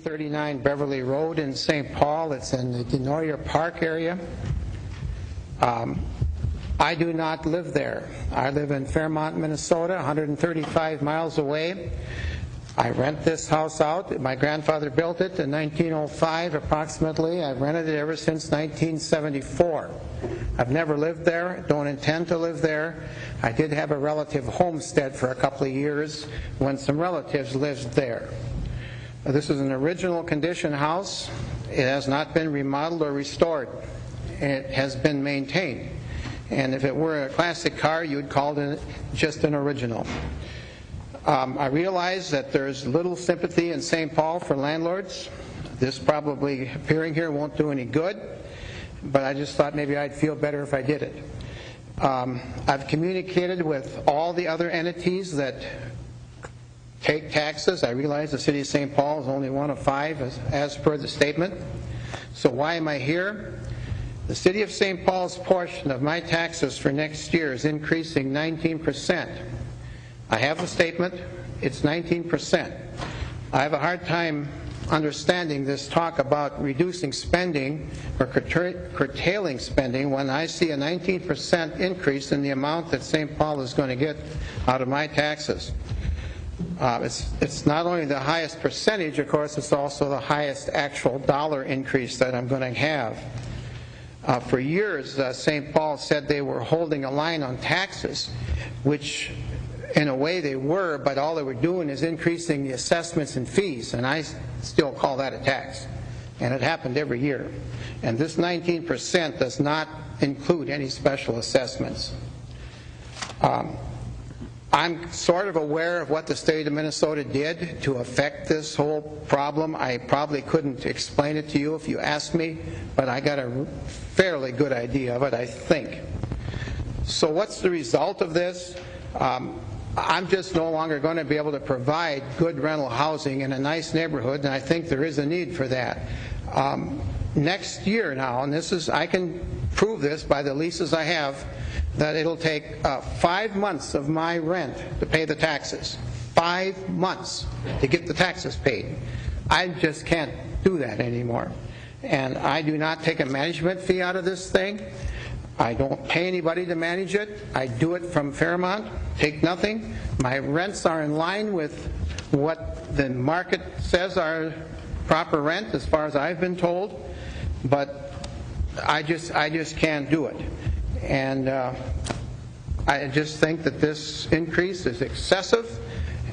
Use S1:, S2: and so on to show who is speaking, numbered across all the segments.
S1: 39 Beverly Road in St. Paul. It's in the Denoyer Park area. I do not live there. I live in Fairmont, Minnesota, 135 miles away. I rent this house out. My grandfather built it in 1905 approximately. I've rented it ever since 1974. I've never lived there, don't intend to live there. I did have a relative homestead for a couple of years when some relatives lived there. This is an original condition house. It has not been remodeled or restored. It has been maintained. And if it were a classic car, you'd call it just an original. I realize that there's little sympathy in St. Paul for landlords. This probably appearing here won't do any good, but I just thought maybe I'd feel better if I did it. I've communicated with all the other entities that take taxes. I realize the city of St. Paul is only one of 5 as per the statement. So why am I here? The city of St. Paul's portion of my taxes for next year is increasing 19%. I have the statement. It's 19%. I have a hard time understanding this talk about reducing spending or curtailing spending when I see a 19% increase in the amount that St. Paul is going to get out of my taxes. It's not only the highest percentage, of course, it's also the highest actual dollar increase that I'm going to have. For years, St. Paul said they were holding a line on taxes, which in a way they were, but all they were doing is increasing the assessments and fees, and I still call that a tax. And it happened every year. And this 19% does not include any special assessments. I'm sort of aware of what the state of Minnesota did to affect this whole problem. I probably couldn't explain it to you if you asked me, but I got a fairly good idea of it, I think. So what's the result of this? I'm just no longer going to be able to provide good rental housing in a nice neighborhood, and I think there is a need for that. Next year now, and I can prove this by the leases I have, that it'll take 5 months of my rent to pay the taxes. 5 months to get the taxes paid. I just can't do that anymore. And I do not take a management fee out of this thing. I don't pay anybody to manage it. I do it from Fairmont, take nothing. My rents are in line with what the market says are proper rent, as far as I've been told, but I just can't do it. And I just think that this increase is excessive.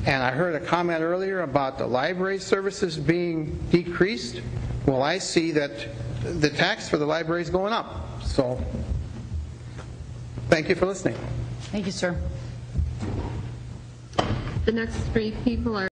S1: And I heard a comment earlier about the library services being decreased. Well, I see that the tax for the library is going up. So thank you for listening.
S2: Thank you, sir.
S3: The next 3 people are